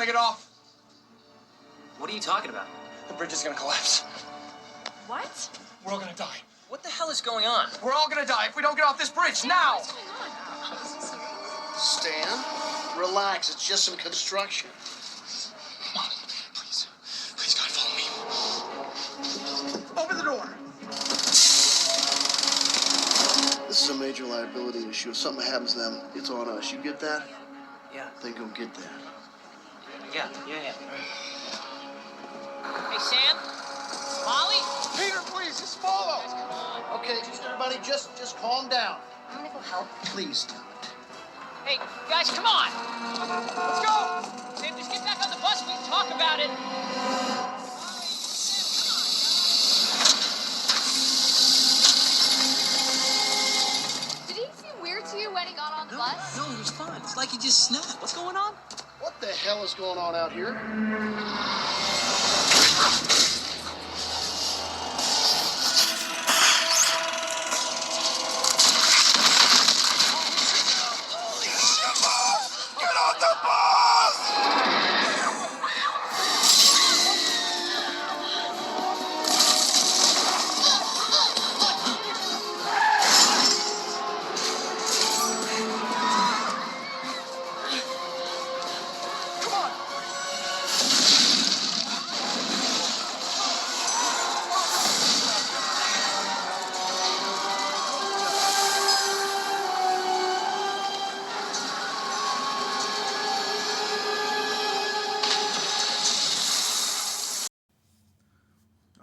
gonna get off. What are you talking about? The bridge is gonna collapse. What? We're all gonna die. What the hell is going on? We're all gonna die if we don't get off this bridge now. What's going on? Is this serious? Stan, relax. It's just some construction. Mom, please. Please, God, follow me. Open the door. This is a major liability issue. If something happens to them, it's on us. You get that? Yeah. Then go get that. Yeah. Hey, Sam? Molly? Peter, please, just follow. Okay, everybody, just calm down. I'm gonna go help. Please don't. Hey, guys, come on! Let's go. Sam, just get back on the bus. We can talk about it. Did he seem weird to you when he got on the bus? No, it was fine. It's like he just snapped. What's going on? What the hell is going on out here?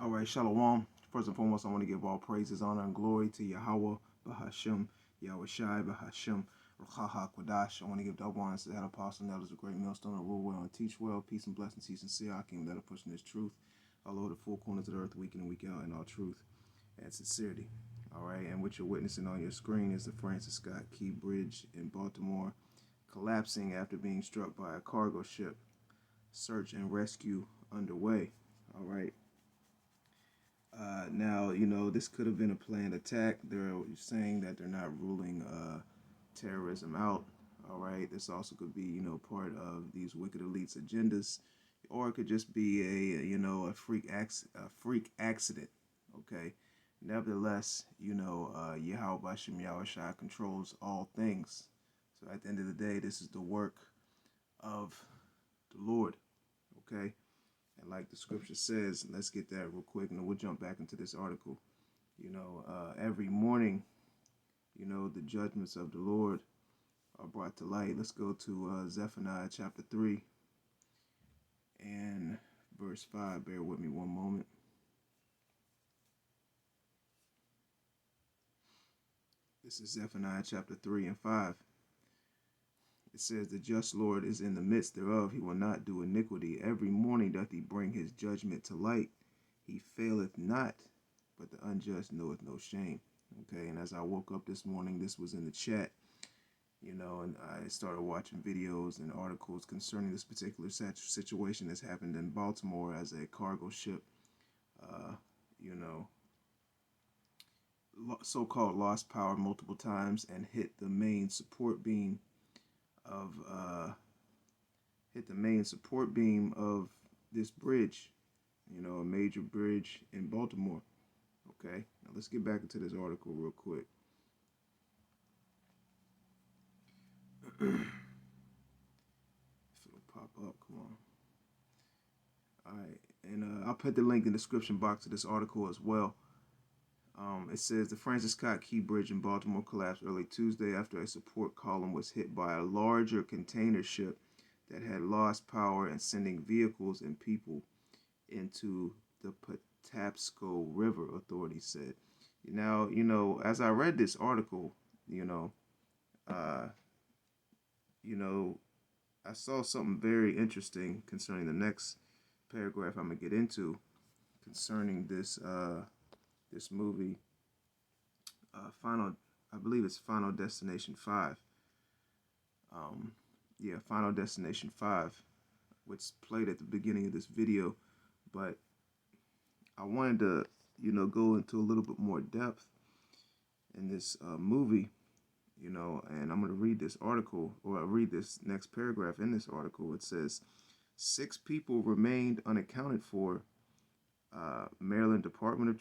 All right, Shalom. First and foremost, I want to give all praises, honor, and glory to Yahweh, Bahashim, Yahweh Shai, Bahashim, Ruchaha, Kwadash. I want to give double honors to the head apostle, and elders, a great millstone, to rule well and teach well, peace and blessings, cease and see our kingdom that are pushing this truth. Our Lord, the four corners of the earth, week in and week out, in all truth and sincerity. All right, and what you're witnessing on your screen is the Francis Scott Key Bridge in Baltimore collapsing after being struck by a cargo ship. Search and rescue underway. All right. Now, you know, this could have been a planned attack. They're saying that they're not ruling terrorism out. All right. This also could be, you know, part of these wicked elites' agendas, or it could just be a freak accident. Okay. Nevertheless, you know, Yahweh Bashem Yahweh Shai controls all things. So at the end of the day, this is the work of the Lord. Okay. And like the scripture says, let's get that real quick, and then we'll jump back into this article. You know, every morning, you know, the judgments of the Lord are brought to light. Let's go to Zephaniah chapter 3 and verse 5. Bear with me one moment. This is Zephaniah chapter 3 and 5. It says, the just Lord is in the midst thereof. He will not do iniquity. Every morning doth he bring his judgment to light. He faileth not, but the unjust knoweth no shame. Okay, and as I woke up this morning, this was in the chat, you know, and I started watching videos and articles concerning this particular situation that's happened in Baltimore as a cargo ship, you know, so-called lost power multiple times and hit the main support beam of this bridge, you know, a major bridge in Baltimore. Okay, now let's get back into this article real quick. If it'll pop up, come on. All right, and I'll put the link in the description box of this article as well. It says the Francis Scott Key Bridge in Baltimore collapsed early Tuesday after a support column was hit by a larger container ship that had lost power and sending vehicles and people into the Patapsco River, authorities said. Now, you know, as I read this article, you know, I saw something very interesting concerning the next paragraph I'm gonna get into concerning this this movie, I believe it's Final Destination 5. Final Destination 5, which played at the beginning of this video, but I wanted to, you know, go into a little bit more depth in this movie, you know, and I'm going to read this article, or read this next paragraph in this article. It says, 6 people remained unaccounted for. Maryland Department of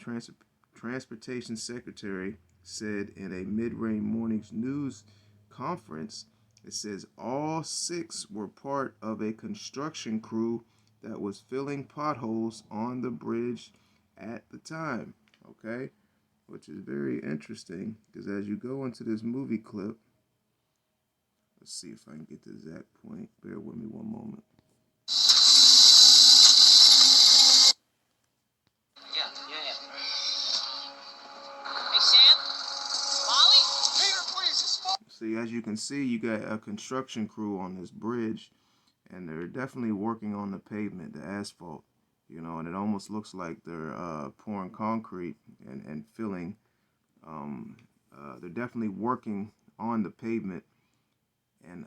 Transportation Secretary said in a mid-range morning's news conference, it says all 6 were part of a construction crew that was filling potholes on the bridge at the time. Okay, which is very interesting because as you go into this movie clip, let's see if I can get the exact point. Bear with me one moment. Yeah. Hey, Sam? Molly? Peter, please, it's fine. See, as you can see, you got a construction crew on this bridge, and they're definitely working on the pavement, the asphalt, you know, and it almost looks like they're pouring concrete and filling. They're definitely working on the pavement, and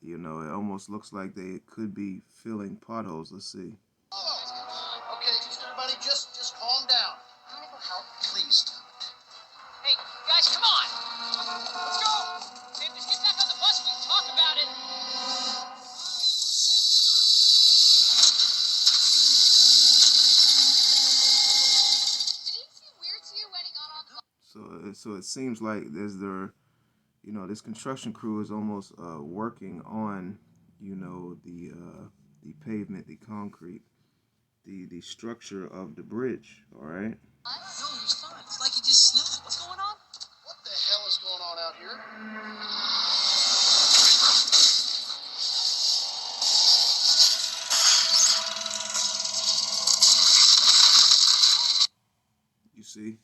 you know, it almost looks like they could be filling potholes. Let's see. Okay, everybody, just calm down. I'm gonna go help. Please do it. Hey, guys, come on! Let's go! Sam, just get back on the bus. We can talk about it. Did he seem weird to you when he got on the bus? So it seems like you know, this construction crew is almost working on, you know, the pavement, the concrete, the structure of the bridge. All right. No, he's fine. It's like he just snapped. What's going on? What the hell is going on out here? You see,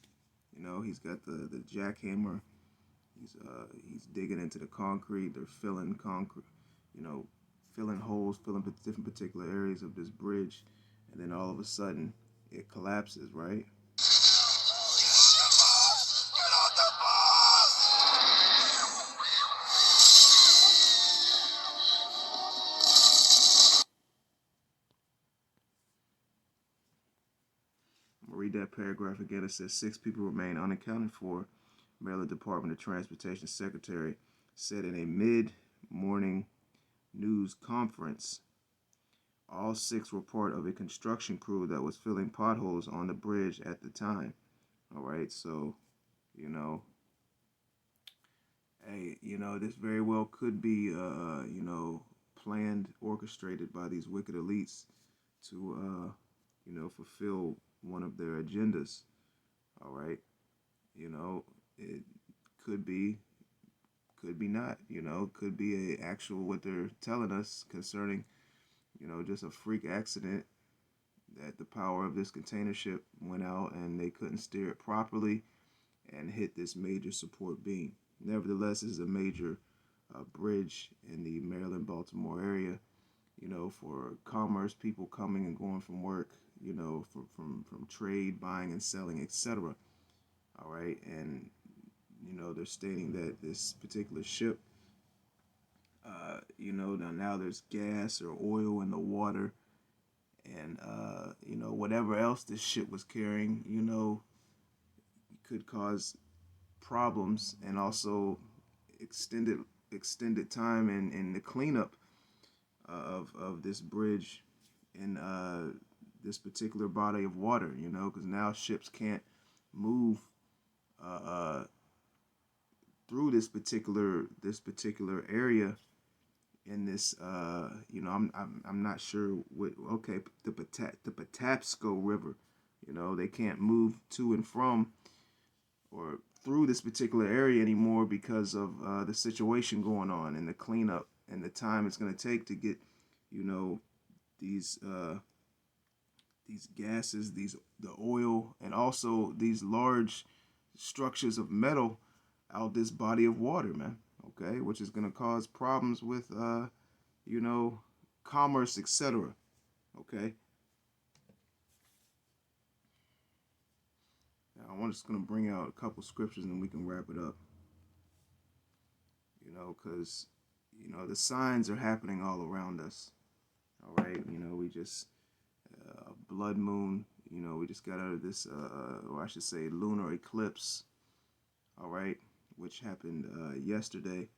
you know, he's got the jackhammer. He's digging into the concrete. They're filling concrete, you know, filling holes, filling different particular areas of this bridge, and then all of a sudden it collapses, right? I'm gonna read that paragraph again. It says 6 people remain unaccounted for. Maryland Department of Transportation Secretary said in a mid-morning news conference. All 6 were part of a construction crew that was filling potholes on the bridge at the time. All right, so, you know, hey, you know, this very well could be, you know, planned, orchestrated by these wicked elites to, you know, fulfill one of their agendas. All right, you know, it could be not, you know, could be a actual what they're telling us concerning, you know, just a freak accident that the power of this container ship went out and they couldn't steer it properly and hit this major support beam. Nevertheless, this is a major bridge in the Maryland-Baltimore area, you know, for commerce, people coming and going from work, you know, from trade, buying and selling, etc. All right, and you know, they're stating that this particular ship, you know, now there's gas or oil in the water, and you know, whatever else this ship was carrying, you know, could cause problems and also extended time in the cleanup of this bridge in this particular body of water, you know, because now ships can't move through this particular area in this you know, I'm not sure what, okay, the Patapsco River, you know, they can't move to and from or through this particular area anymore because of the situation going on and the cleanup and the time it's going to take to get, you know, these gases, the oil, and also these large structures of metal out this body of water, man. Okay, which is going to cause problems with, you know, commerce, etc. Okay. Now, I'm just going to bring out a couple scriptures and we can wrap it up. You know, because, you know, the signs are happening all around us. All right. You know, we just, blood moon, you know, we just got out of this, or I should say lunar eclipse. All right. Which happened yesterday.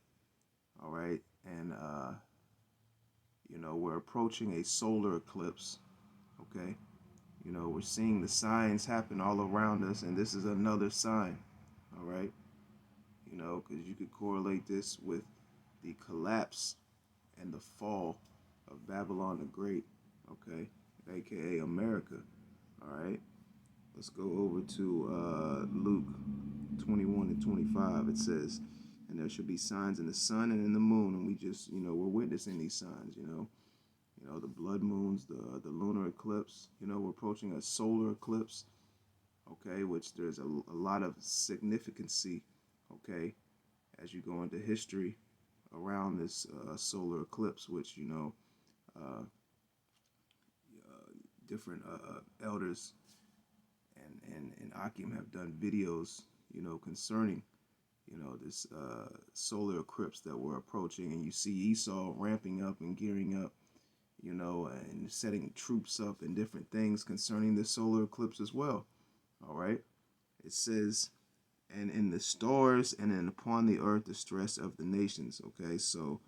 All right. And, we're approaching a solar eclipse. Okay. We're seeing the signs happen all around us, and this is another sign. All right. Because you could correlate this with the collapse and the fall of Babylon the Great. Okay. AKA America. All right. Let's go over to Luke 21 and 25. It says, and there shall be signs in the sun and in the moon. And we just, we're witnessing these signs, the blood moons, the lunar eclipse, we're approaching a solar eclipse, okay, which there's a lot of significancy, okay, as you go into history around this solar eclipse, which, uh, different elders and Akim have done videos, concerning, this solar eclipse that we're approaching. And you see Esau ramping up and gearing up, and setting troops up and different things concerning the solar eclipse as well. All right. It says, and in the stars and in upon the earth, the stress of the nations. Okay. So,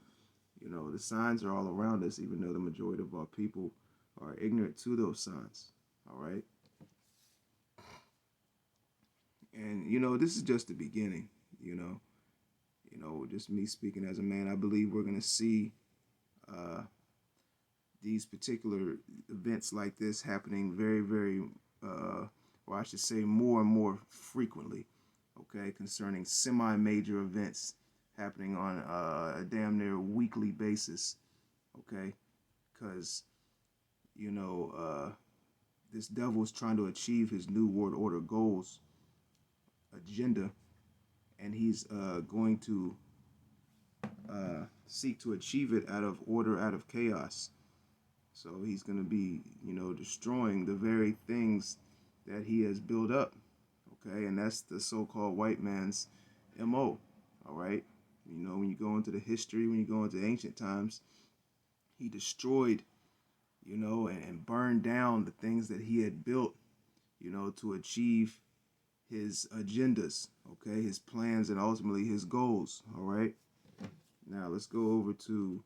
the signs are all around us, even though the majority of our people are ignorant to those signs. All right. And, this is just the beginning, just me speaking as a man. I believe we're going to see, these particular events like this happening very, very, or I should say more and more frequently, okay, concerning semi-major events happening on a damn near weekly basis, okay, because, this devil is trying to achieve his New World Order goals, agenda, and he's going to seek to achieve it out of order, out of chaos. So he's going to be, destroying the very things that he has built up. Okay. And that's the so-called white man's MO. All right. When you go into the history, when you go into ancient times, he destroyed, and burned down the things that he had built, to achieve his agendas. Okay. His plans and ultimately his goals. All right. Now let's go over to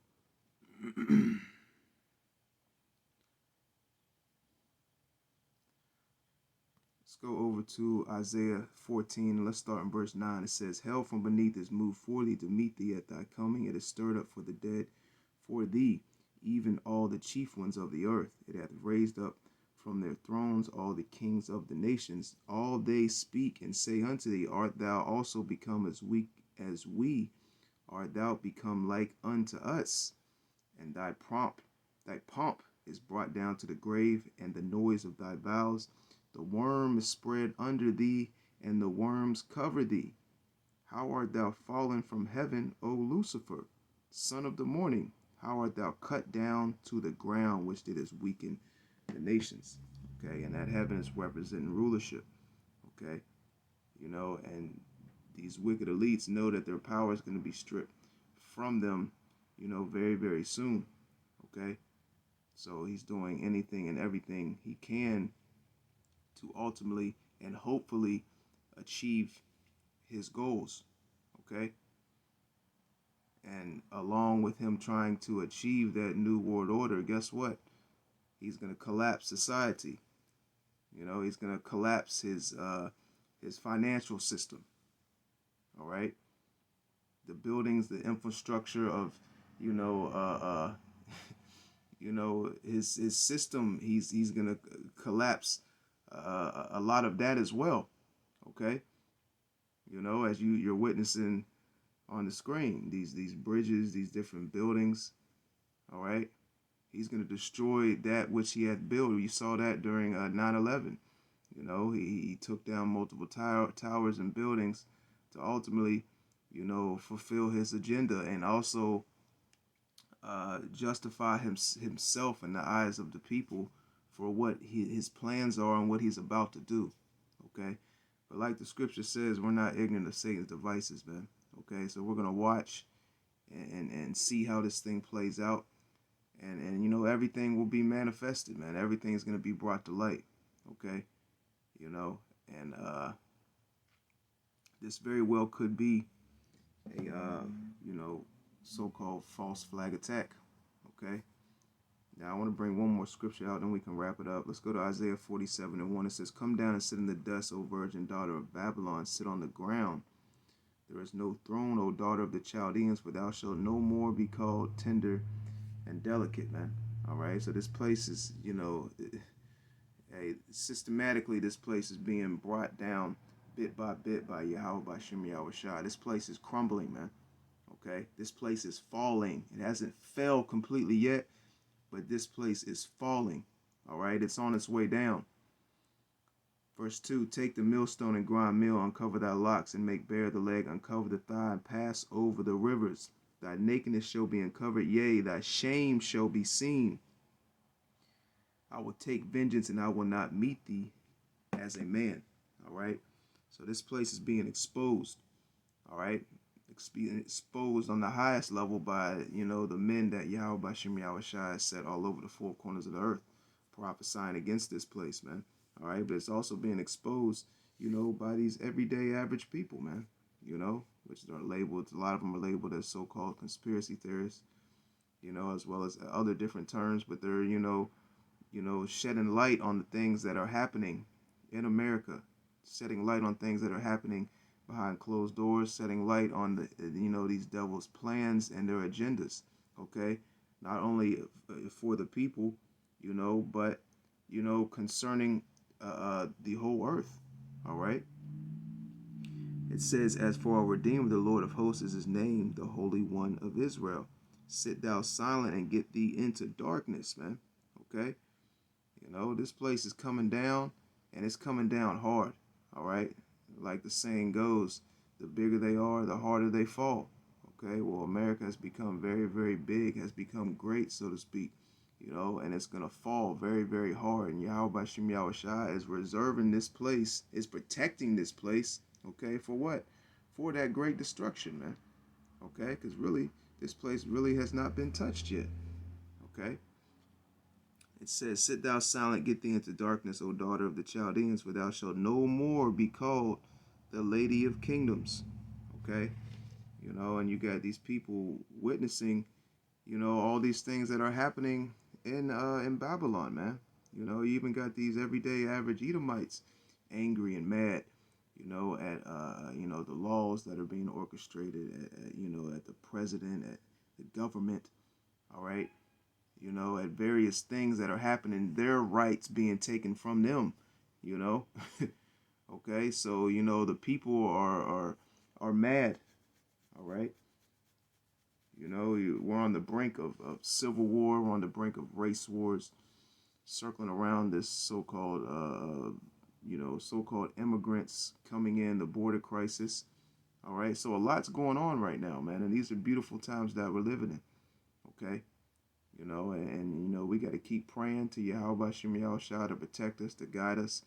Isaiah 14. Let's start in verse 9. It says, hell from beneath is moved for thee to meet thee at thy coming. It is stirred up for the dead for thee, even all the chief ones of the earth. It hath raised up from their thrones all the kings of the nations. All they speak and say unto thee, art thou also become as weak as we? Art thou become like unto us? And thy pomp is brought down to the grave, and the noise of thy vows. The worm is spread under thee, and the worms cover thee. How art thou fallen from heaven, O Lucifer, son of the morning? How art thou cut down to the ground, which didst weaken the nations? Okay, and that heaven is representing rulership. Okay, and these wicked elites know that their power is going to be stripped from them, very, very soon. Okay, so he's doing anything and everything he can to ultimately and hopefully achieve his goals. Okay, and along with him trying to achieve that new world order, guess what? He's going to collapse society. He's going to collapse his financial system. All right, the buildings, the infrastructure of, his system. He's gonna collapse a lot of that as well. Okay, as you're witnessing on the screen, these bridges, these different buildings. All right, he's gonna destroy that which he had built. You saw that during 9/11. He took down multiple towers and buildings to ultimately, fulfill his agenda, and also justify himself in the eyes of the people for what his plans are and what he's about to do. Okay, but like the scripture says, we're not ignorant of Satan's devices, man. Okay, so we're gonna watch and see how this thing plays out, and everything will be manifested, man. Everything is gonna be brought to light. Okay, and this very well could be a so-called false flag attack. Okay, Now, I want to bring one more scripture out, then we can wrap it up. Let's go to Isaiah 47:1. It says, "Come down and sit in the dust, O virgin daughter of Babylon. Sit on the ground. There is no throne, O daughter of the Chaldeans, for thou shalt no more be called tender and delicate," man. All right, so this place is, systematically, this place is being brought down bit by bit by Yahweh, by Shem Yahweh Shai. This place is crumbling, man. Okay, this place is falling. It hasn't fell completely yet, but this place is falling. All right, it's on its way down. Verse 2, "Take the millstone and grind meal, uncover thy locks, and make bare the leg, uncover the thigh, and pass over the rivers. Thy nakedness shall be uncovered, yea, thy shame shall be seen. I will take vengeance, and I will not meet thee as a man." All right, so this place is being exposed. All right, being exposed on the highest level by, the men that Yahweh by Shem Yahweh Shai has set all over the four corners of the earth, prophesying against this place, man. All right, but it's also being exposed, by these everyday average people, man, which are labeled, a lot of them are labeled as so-called conspiracy theorists, as well as other different terms, but they're, shedding light on the things that are happening in America, shedding light on things that are happening behind closed doors, setting light on these devils' plans and their agendas. Okay, not only for the people, but concerning the whole earth. All right. It says, "As for our Redeemer, the Lord of hosts is his name, the Holy One of Israel. Sit thou silent and get thee into darkness," man. Okay. This place is coming down, and it's coming down hard. All right. Like the saying goes, the bigger they are, the harder they fall. Okay. Well, America has become very, very big, has become great, so to speak. And it's going to fall very, very hard. And Yahweh by Shem Yahweh Shai is reserving this place, is protecting this place, okay, for what? For that great destruction, man. Okay, because really, this place really has not been touched yet. Okay. It says, "Sit thou silent, get thee into darkness, O daughter of the Chaldeans, for thou shalt no more be called the Lady of Kingdoms." Okay. And you got these people witnessing, all these things that are happening in Babylon, man. You even got these everyday average Edomites angry and mad, at the laws that are being orchestrated, at the president, at the government. All right, at various things that are happening, their rights being taken from them. Okay, so the people are mad. All right. We're on the brink of civil war. We're on the brink of race wars, circling around this so-called, so-called immigrants coming in, the border crisis. All right, so a lot's going on right now, man, and these are beautiful times that we're living in. Okay, and we got to keep praying to Yahweh Shem Yahweh Shai to protect us, to guide us,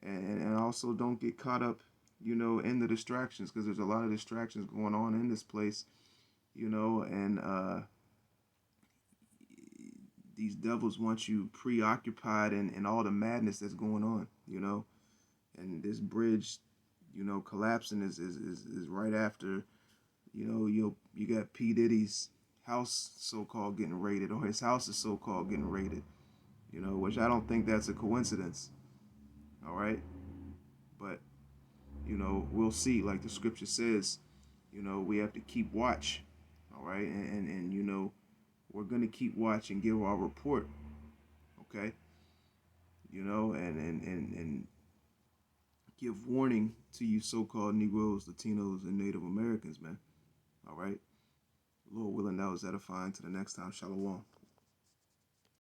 and also don't get caught up, in the distractions, because there's a lot of distractions going on in this place. And these devils want you preoccupied in all the madness that's going on, and this bridge, collapsing is right after, you got P. Diddy's house so-called getting raided, or his house is so-called getting raided, which I don't think that's a coincidence. All right. But, we'll see. Like the scripture says, we have to keep watch. All right. And we're going to keep watch and give our report. Okay. And give warning to you so-called Negroes, Latinos, and Native Americans, man. All right. Lord willing, that was edifying. To the next time. Shalom.